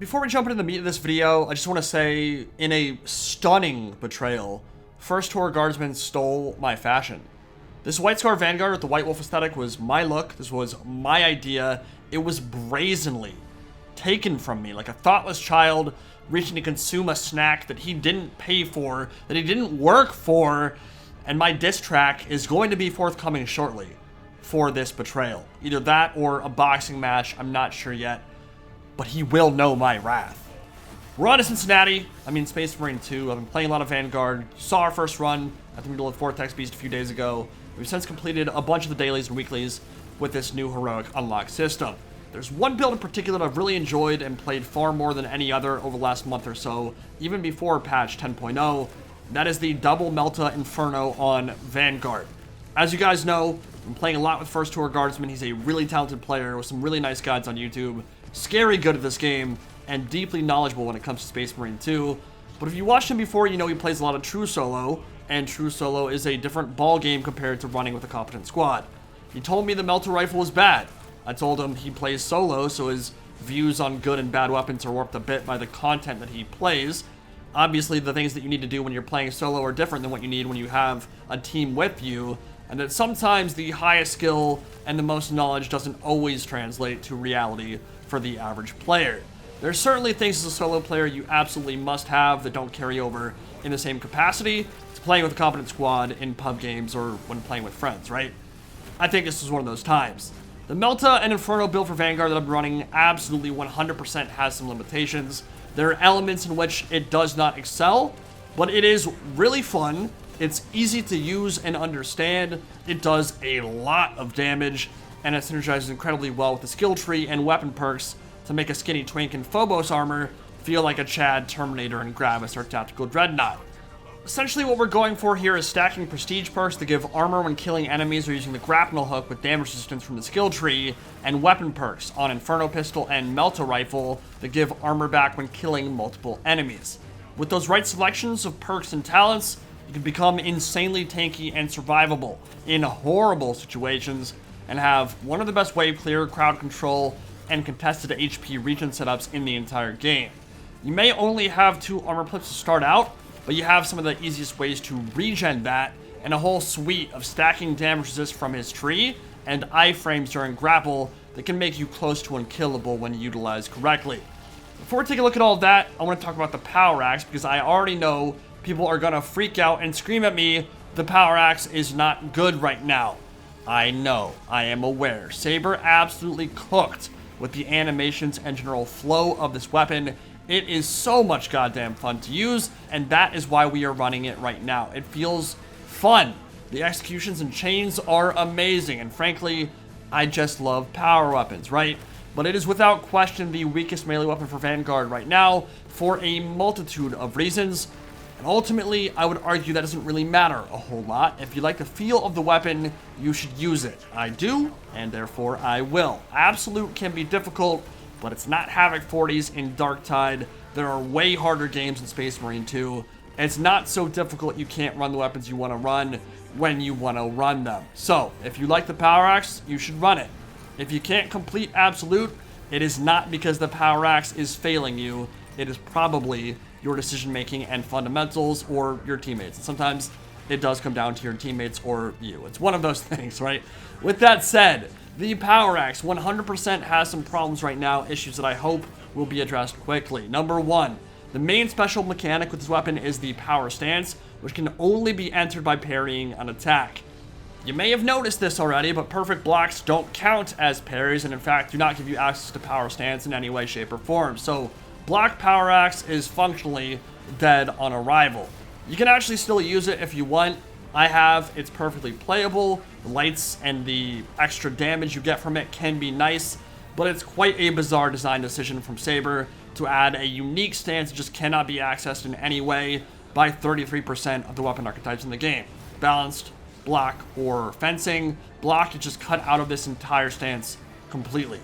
Before we jump into the meat of this video, I just want to say, in a stunning betrayal, First Tour Guardsman stole my fashion. This White Scar Vanguard with the White Wolf aesthetic was my look. This was my idea. It was brazenly taken from me like a thoughtless child reaching to consume a snack that he didn't pay for, that he didn't work for, and my diss track is going to be forthcoming shortly for this betrayal. Either that or a boxing match, I'm not sure yet, but he will know my wrath. We're on to Cincinnati. Space Marine 2. I've been playing a lot of Vanguard. You saw our first run at the middle of Vortex Beast a few days ago. We've since completed a bunch of the dailies and weeklies with this new heroic unlock system. There's one build in particular that I've really enjoyed and played far more than any other over the last month or so, even before patch 10.0. That is the double Melta Inferno on Vanguard. As you guys know, I'm playing a lot with First Tour Guardsman. He's a really talented player with some really nice guides on YouTube. Scary good at this game, and deeply knowledgeable when it comes to Space Marine 2. But if you watched him before, you know he plays a lot of True Solo, and True Solo is a different ball game compared to running with a competent squad. He told me the Melta rifle was bad. I told him he plays solo, so his views on good and bad weapons are warped a bit by the content that he plays. Obviously, the things that you need to do when you're playing solo are different than what you need when you have a team with you, and that sometimes the highest skill and the most knowledge doesn't always translate to reality for the average player. There's certainly things as a solo player you absolutely must have that don't carry over in the same capacity to playing with a competent squad in pub games or when playing with friends, right? I think this is one of those times. The Melta and Inferno build for Vanguard that I'm running absolutely 100% has some limitations. There are elements in which it does not excel, but it is really fun. It's easy to use and understand. It does a lot of damage, and it synergizes incredibly well with the skill tree and weapon perks to make a skinny twink in Phobos armor feel like a Chad Terminator and Gravis or Tactical Dreadnought. Essentially what we're going for here is stacking prestige perks that give armor when killing enemies or using the grapnel hook with damage resistance from the skill tree, and weapon perks on Inferno Pistol and Melta Rifle that give armor back when killing multiple enemies. With those right selections of perks and talents, you can become insanely tanky and survivable in horrible situations and have one of the best wave clear, crowd control, and contested HP regen setups in the entire game. You may only have 2 armor clips to start out, but you have some of the easiest ways to regen that, and a whole suite of stacking damage resist from his tree and iframes during grapple that can make you close to unkillable when utilized correctly. Before we take a look at all of that, I want to talk about the power axe, because I already know people are gonna freak out and scream at me the power axe is not good right now. I know, I am aware. Saber absolutely cooked with the animations and general flow of this weapon. It is so much goddamn fun to use, and that is why we are running it right now. It feels fun. The executions and chains are amazing, and frankly, I just love power weapons, right? But it is without question the weakest melee weapon for Vanguard right now for a multitude of reasons. And ultimately, I would argue that doesn't really matter a whole lot. If you like the feel of the weapon, you should use it. I do, and therefore I will. Absolute can be difficult, but it's not Havoc 40s in Darktide. There are way harder games in Space Marine 2. It's not so difficult you can't run the weapons you want to run when you want to run them. So, if you like the Power Axe, you should run it. If you can't complete Absolute, it is not because the Power Axe is failing you. It is probably your decision making and fundamentals or your teammates. And sometimes it does come down to your teammates or you. It's one of those things, right? With that said, the Power Axe 100% has some problems right now, issues that I hope will be addressed quickly. Number 1, the main special mechanic with this weapon is the Power Stance, which can only be entered by parrying an attack. You may have noticed this already, but perfect blocks don't count as parries, and in fact do not give you access to Power Stance in any way, shape, or form. So block Power Axe is functionally dead on arrival. You can actually still use it if you want. I have. It's perfectly playable. The lights and the extra damage you get from it can be nice, but it's quite a bizarre design decision from Saber to add a unique stance that just cannot be accessed in any way by 33% of the weapon archetypes in the game. Balanced, block, or fencing. Block is just cut out of this entire stance completely.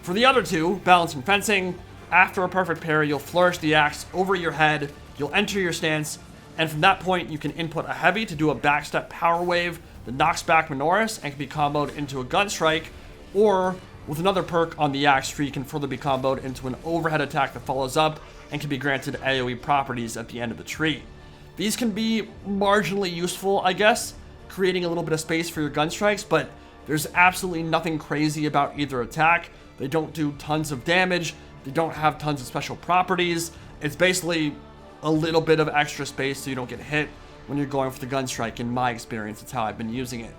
For the other two, balance and fencing, after a perfect parry, you'll flourish the axe over your head, you'll enter your stance, and from that point, you can input a heavy to do a backstep power wave that knocks back Minoris and can be comboed into a gun strike, or with another perk on the axe tree can further be comboed into an overhead attack that follows up and can be granted AoE properties at the end of the tree. These can be marginally useful, I guess, creating a little bit of space for your gun strikes, but there's absolutely nothing crazy about either attack. They don't do tons of damage, they don't have tons of special properties. It's basically a little bit of extra space so you don't get hit when you're going for the gun strike. In my experience, it's how I've been using it.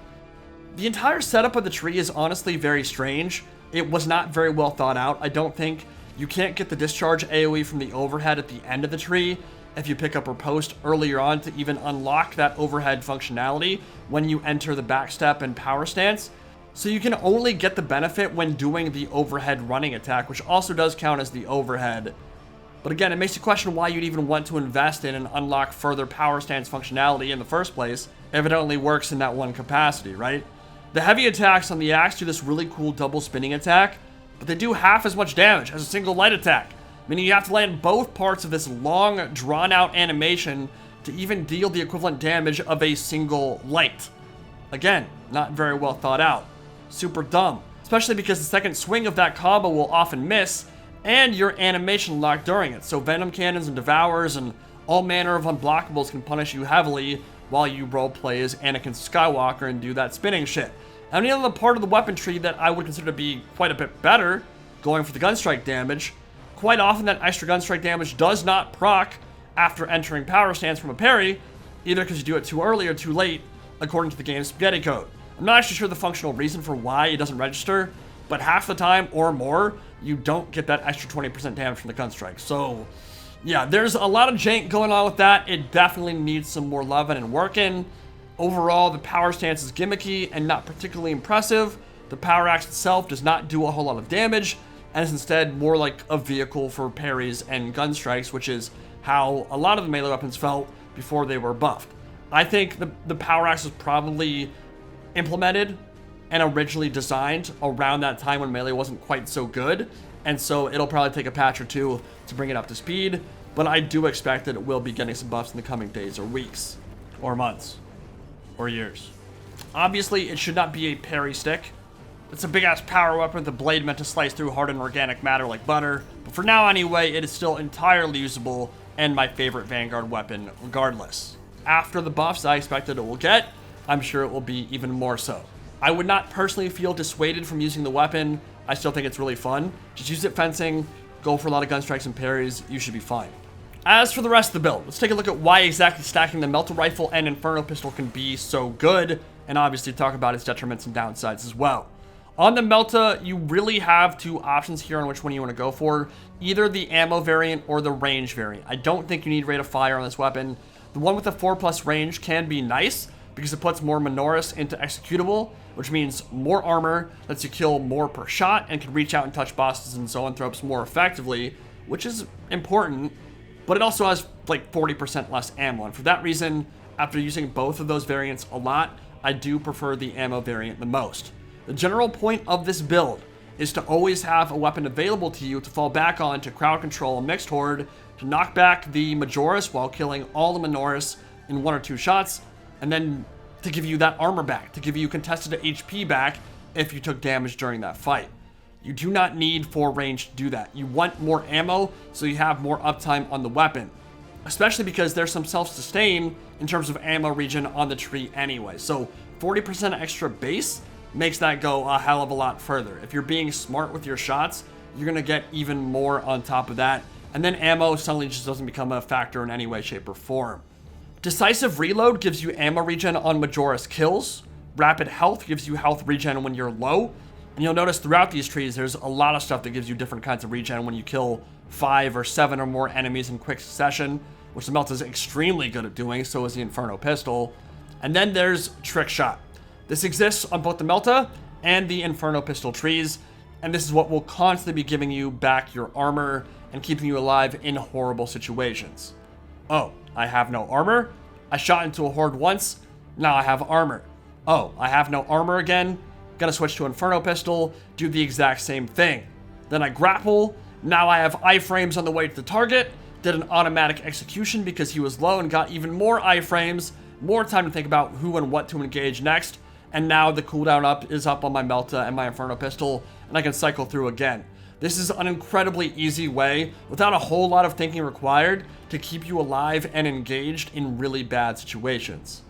The entire setup of the tree is honestly very strange. It was not very well thought out. I don't think you can't get the discharge AoE from the overhead at the end of the tree if you pick up riposte earlier on to even unlock that overhead functionality when you enter the backstep and power stance. So you can only get the benefit when doing the overhead running attack, which also does count as the overhead. But again, it makes you question why you'd even want to invest in and unlock further power stance functionality in the first place if it only works in that one capacity, right? The heavy attacks on the axe do this really cool double spinning attack, but they do half as much damage as a single light attack, meaning you have to land both parts of this long, drawn-out animation to even deal the equivalent damage of a single light. Again, not very well thought out. Super dumb, especially because the second swing of that combo will often miss, and your animation locked during it, so venom cannons and devours and all manner of unblockables can punish you heavily while you roleplay as Anakin Skywalker and do that spinning shit. And the other part of the weapon tree that I would consider to be quite a bit better, going for the gunstrike damage, quite often that extra gunstrike damage does not proc after entering power stance from a parry, either because you do it too early or too late, according to the game's spaghetti code. I'm not actually sure the functional reason for why it doesn't register, but half the time or more, you don't get that extra 20% damage from the gunstrike. So, yeah, there's a lot of jank going on with that. It definitely needs some more loving and working. Overall, the power stance is gimmicky and not particularly impressive. The power axe itself does not do a whole lot of damage, and is instead more like a vehicle for parries and gun strikes, which is how a lot of the melee weapons felt before they were buffed. I think the power axe was probably implemented and originally designed around that time when melee wasn't quite so good, and so it'll probably take a patch or two to bring it up to speed, but I do expect that it will be getting some buffs in the coming days or weeks or months or years. Obviously, it should not be a parry stick. It's a big-ass power weapon with a blade meant to slice through hardened organic matter like butter, but for now anyway, it is still entirely usable and my favorite Vanguard weapon regardless. After the buffs I expected it will get, I'm sure it will be even more so. I would not personally feel dissuaded from using the weapon. I still think it's really fun. Just use it fencing, go for a lot of gun strikes and parries, you should be fine. As for the rest of the build, let's take a look at why exactly stacking the Melta Rifle and Inferno Pistol can be so good, and obviously talk about its detriments and downsides as well. On the Melta, you really have two options here on which one you want to go for, either the ammo variant or the range variant. I don't think you need rate of fire on this weapon. The one with the 4+ range can be nice, because it puts more Minoris into executable, which means more armor, lets you kill more per shot, and can reach out and touch bosses and zoanthropes more effectively, which is important, but it also has like 40% less ammo, and for that reason, after using both of those variants a lot, I do prefer the ammo variant the most. The general point of this build is to always have a weapon available to you to fall back on to crowd control a mixed horde, to knock back the Majoris while killing all the Minoris in 1 or 2 shots, and then to give you that armor back, to give you contested HP back if you took damage during that fight. You do not need 4 range to do that. You want more ammo so you have more uptime on the weapon, especially because there's some self-sustain in terms of ammo regen on the tree anyway. So 40% extra base makes that go a hell of a lot further. If you're being smart with your shots, you're gonna get even more on top of that, and then ammo suddenly just doesn't become a factor in any way, shape, or form. Decisive Reload gives you ammo regen on Majoris kills. Rapid Health gives you health regen when you're low. And you'll notice throughout these trees, there's a lot of stuff that gives you different kinds of regen when you kill 5 or 7 or more enemies in quick succession, which the Melta is extremely good at doing, so is the Inferno Pistol. And then there's Trick Shot. This exists on both the Melta and the Inferno Pistol trees, and this is what will constantly be giving you back your armor and keeping you alive in horrible situations. Oh, I have no armor? I shot into a horde once, now I have armor. Oh, I have no armor again? Gotta switch to Inferno Pistol, do the exact same thing. Then I grapple, now I have iframes on the way to the target, did an automatic execution because he was low and got even more iframes, more time to think about who and what to engage next, and now the cooldown is up on my Melta and my Inferno pistol, and I can cycle through again. This is an incredibly easy way, without a whole lot of thinking required, to keep you alive and engaged in really bad situations.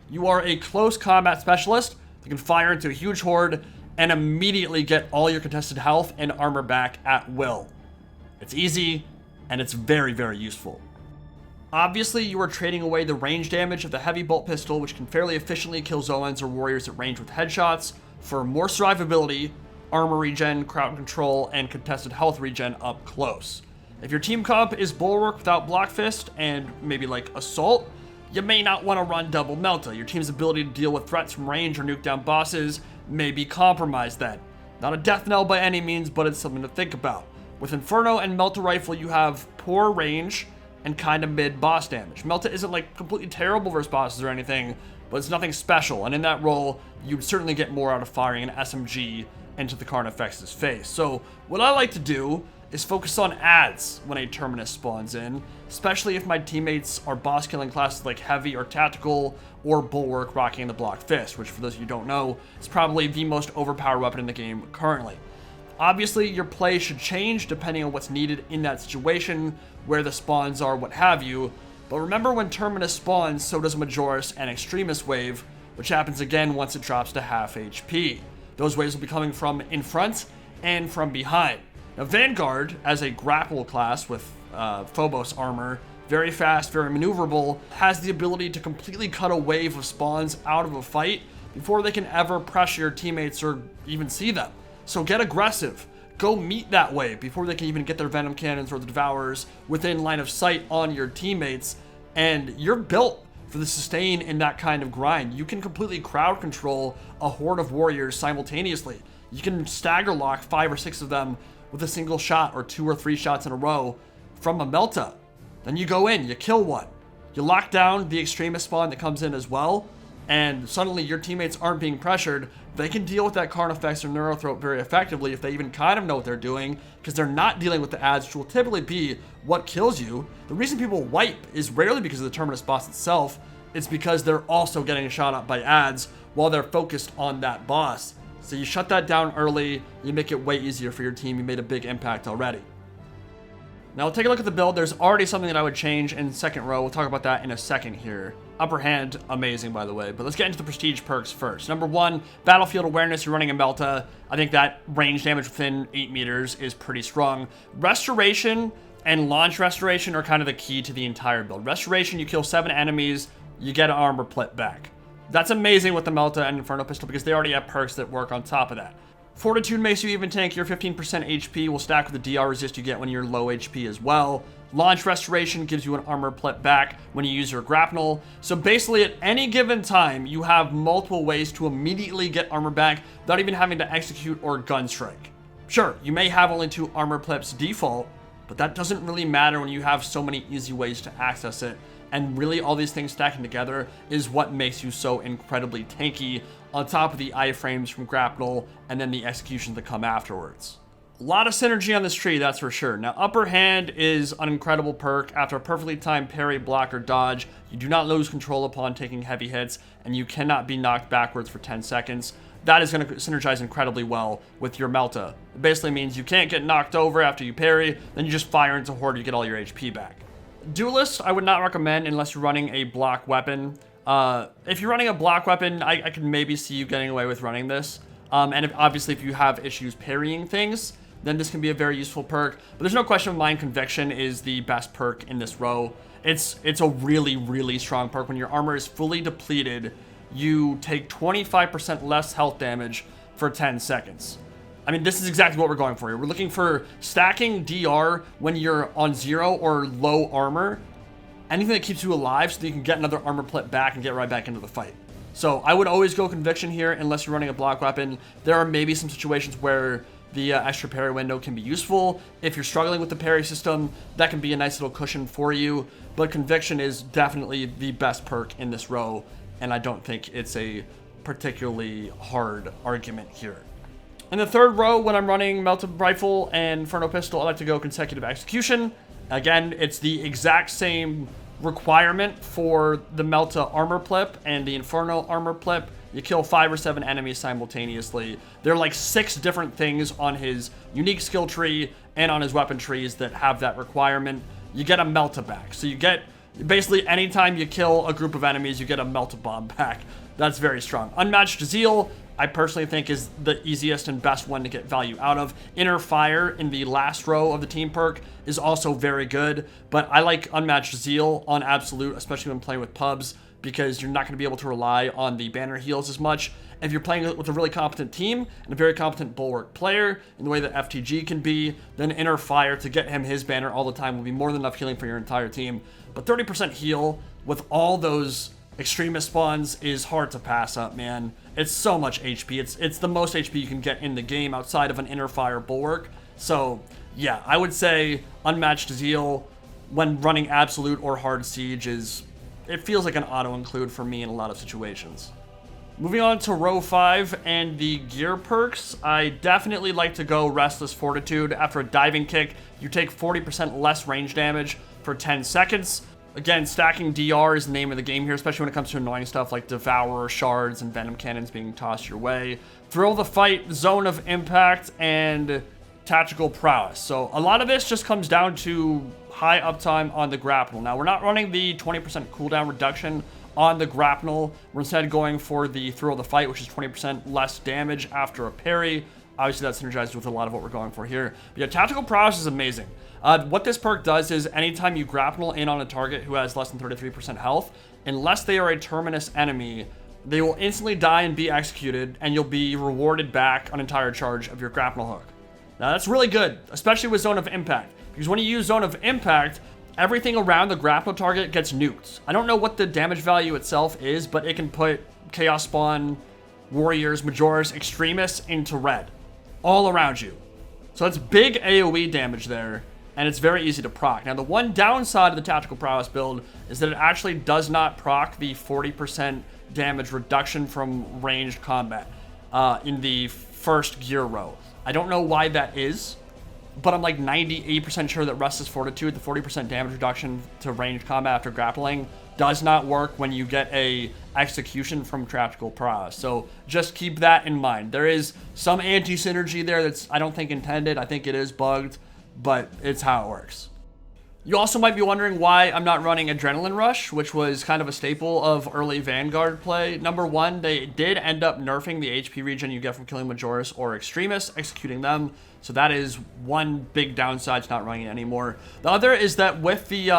You are a close combat specialist that can fire into a huge horde and immediately get all your contested health and armor back at will. It's easy, and it's very, very useful. Obviously, you are trading away the range damage of the heavy bolt pistol, which can fairly efficiently kill Zoans or warriors at range with headshots, for more survivability, armor regen, crowd control, and contested health regen up close. If your team comp is Bulwark without Block Fist and maybe like Assault, you may not want to run double Melta. Your team's ability to deal with threats from range or nuke down bosses may be compromised then. Not a death knell by any means, but it's something to think about. With Inferno and Melta Rifle, you have poor range and kind of mid boss damage. Melta isn't like completely terrible versus bosses or anything, but it's nothing special, and in that role, you'd certainly get more out of firing an SMG into the Carnifex's face. So what I like to do is focus on ads when a Terminus spawns in, especially if my teammates are boss killing classes like Heavy or Tactical or Bulwark rocking the Block Fist, which for those of you who don't know, is probably the most overpowered weapon in the game currently. Obviously, your play should change depending on what's needed in that situation, where the spawns are, what have you, but remember when Terminus spawns, so does Majoris and Extremis Wave, which happens again once it drops to half HP. Those waves will be coming from in front and from behind. Now, Vanguard, as a grapple class with Phobos armor, very fast, very maneuverable, has the ability to completely cut a wave of spawns out of a fight before they can ever pressure your teammates or even see them. So get aggressive. Go meet that wave before they can even get their Venom Cannons or the Devourers within line of sight on your teammates, and you're built for the sustain in that kind of grind. You can completely crowd control a horde of warriors simultaneously. You can stagger lock 5 or 6 of them with a single shot or 2 or 3 shots in a row from a Melta. Then you go in, you kill one. You lock down the Extremist spawn that comes in as well, and suddenly your teammates aren't being pressured. They can deal with that Carnifex or Neurothroat very effectively if they even kind of know what they're doing, because they're not dealing with the ads, which will typically be what kills you. The reason people wipe is rarely because of the Terminus boss itself. It's because they're also getting shot up by ads while they're focused on that boss. So you shut that down early, you make it way easier for your team. You made a big impact already. Now we'll take a look at the build. There's already something that I would change in second row. We'll talk about that in a second here. Upper hand, amazing by the way, but let's get into the prestige perks first. Number 1, battlefield awareness. You're running a Melta. I think that range damage within 8 meters is pretty strong. Restoration and launch restoration are kind of the key to the entire build. Restoration, you kill 7 enemies, you get an armor plate back. That's amazing with the Melta and Inferno pistol because they already have perks that work on top of that. Fortitude makes you even tank. Your 15% HP will stack with the DR resist you get when you're low HP as well. Launch restoration gives you an armor plate back when you use your grapnel. So basically at any given time, you have multiple ways to immediately get armor back without even having to execute or gun strike. Sure, you may have only 2 armor plates default, but that doesn't really matter when you have so many easy ways to access it. And really all these things stacking together is what makes you so incredibly tanky, on top of the iframes from grapnel and then the executions that come afterwards. A lot of synergy on this tree, that's for sure. Now, upper hand is an incredible perk. After a perfectly timed parry, block, or dodge, you do not lose control upon taking heavy hits, and you cannot be knocked backwards for 10 seconds. That is going to synergize incredibly well with your Melta. It basically means you can't get knocked over after you parry, then you just fire into horde, you get all your HP back. Duelist, I would not recommend unless you're running a block weapon. If you're running a block weapon, I can maybe see you getting away with running this. And obviously if you have issues parrying things, then this can be a very useful perk. But there's no question of mine, Conviction is the best perk in this row. It's a really, really strong perk. When your armor is fully depleted, you take 25% less health damage for 10 seconds. I mean, this is exactly what we're going for here. We're looking for stacking DR when you're on 0 or low armor. Anything that keeps you alive so that you can get another armor plate back and get right back into the fight. So I would always go Conviction here unless you're running a block weapon. There are maybe some situations where the extra parry window can be useful. If you're struggling with the parry system, that can be a nice little cushion for you. But Conviction is definitely the best perk in this row, and I don't think it's a particularly hard argument here. In the third row, when I'm running Melta Rifle and Inferno Pistol, I like to go Consecutive Execution. Again, it's the exact same requirement for the Melta armor plip and the Inferno armor plip. You kill 5 or 7 enemies simultaneously. There are like 6 different things on his unique skill tree and on his weapon trees that have that requirement. You get a Melta back. So you get, basically anytime you kill a group of enemies, you get a Melta bomb back. That's very strong. Unmatched Zeal, I personally think is the easiest and best one to get value out of. Inner Fire in the last row of the team perk is also very good, but I like Unmatched Zeal on Absolute, especially when playing with pubs, because you're not going to be able to rely on the banner heals as much. If you're playing with a really competent team and a very competent bulwark player in the way that FTG can be, then Inner Fire to get him his banner all the time will be more than enough healing for your entire team. But 30% heal with all those extremist spawns is hard to pass up, man. It's so much HP. It's the most HP you can get in the game outside of an Inner Fire bulwark. So yeah, I would say Unmatched Zeal when running Absolute or Hard Siege it feels like an auto include for me in a lot of situations. Moving on to row 5 and the gear perks, I definitely like to go Restless Fortitude. After a diving kick, you take 40% less range damage for 10 seconds. Again, stacking DR is the name of the game here, especially when it comes to annoying stuff like Devourer, Shards, and Venom Cannons being tossed your way. Thrill the Fight, Zone of Impact, and Tactical Prowess. So a lot of this just comes down to high uptime on the grapnel. Now, we're not running the 20% cooldown reduction on the grapnel. We're instead going for the Thrill the Fight, which is 20% less damage after a parry. Obviously, that's synergized with a lot of what we're going for here. But yeah, Tactical Prowess is amazing. What this perk does is anytime you grapnel in on a target who has less than 33% health, unless they are a terminus enemy, they will instantly die and be executed, and you'll be rewarded back an entire charge of your grapnel hook. Now, that's really good, especially with Zone of Impact, because when you use Zone of Impact, everything around the grapnel target gets nuked. I don't know what the damage value itself is, but it can put Chaos Spawn, Warriors, Majoris, Extremists into red, all around you. So that's big AoE damage there, and it's very easy to proc. Now, the one downside of the Tactical Prowess build is that it actually does not proc the 40% damage reduction from ranged combat in the first gear row. I don't know why that is, but I'm like 98% sure that Restless Fortitude, the 40% damage reduction to ranged combat after grappling, does not work when you get a execution from Tactical Prowess. So just keep that in mind. There is some anti-synergy there that's, I don't think, intended. I think it is bugged, but it's how it works. You also might be wondering why I'm not running Adrenaline Rush, which was kind of a staple of early Vanguard play. Number one, they did end up nerfing the HP regen you get from killing Majoris or Extremists, executing them. So that is one big downside to not running it anymore. The other is that with the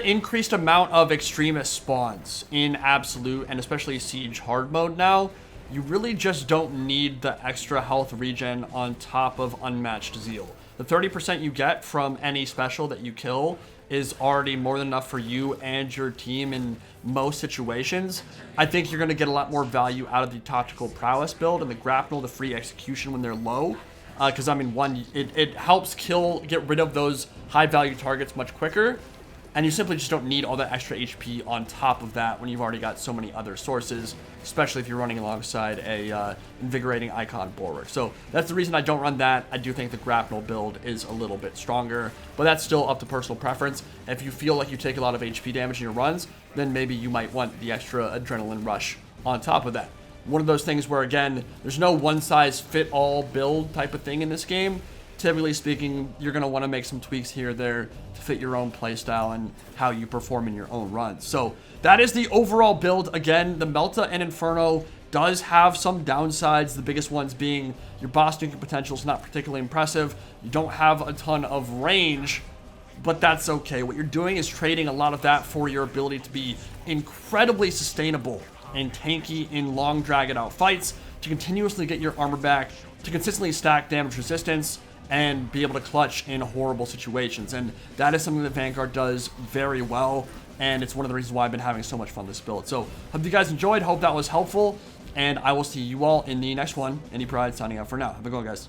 increased amount of Extremist spawns in Absolute and especially Siege hard mode now, you really just don't need the extra health regen on top of Unmatched Zeal. The 30% you get from any special that you kill is already more than enough for you and your team in most situations. I think you're going to get a lot more value out of the Tactical Prowess build and the grapnel, the free execution when they're low. Because, I mean, one, it helps get rid of those high-value targets much quicker. And you simply just don't need all that extra HP on top of that when you've already got so many other sources, especially if you're running alongside a Invigorating Icon Bulwark. So that's the reason I don't run that. I do think the grapnel build is a little bit stronger, but that's still up to personal preference. If you feel like you take a lot of HP damage in your runs, then maybe you might want the extra Adrenaline Rush on top of that. One of those things where, again, there's no one-size-fit-all build type of thing in this game. Typically speaking, you're going to want to make some tweaks here or there to fit your own playstyle and how you perform in your own runs. So that is the overall build. Again, the Melta and Inferno does have some downsides, the biggest ones being your boss nuking potential is not particularly impressive. You don't have a ton of range, but that's okay. What you're doing is trading a lot of that for your ability to be incredibly sustainable and tanky in long dragged-out fights, to continuously get your armor back, to consistently stack damage resistance, and be able to clutch in horrible situations. And that is something that Vanguard does very well, and it's one of the reasons why I've been having so much fun with this build. So hope you guys enjoyed, hope that was helpful, and I will see you all in the next one. Any Pride signing out for now. Have a good one, guys.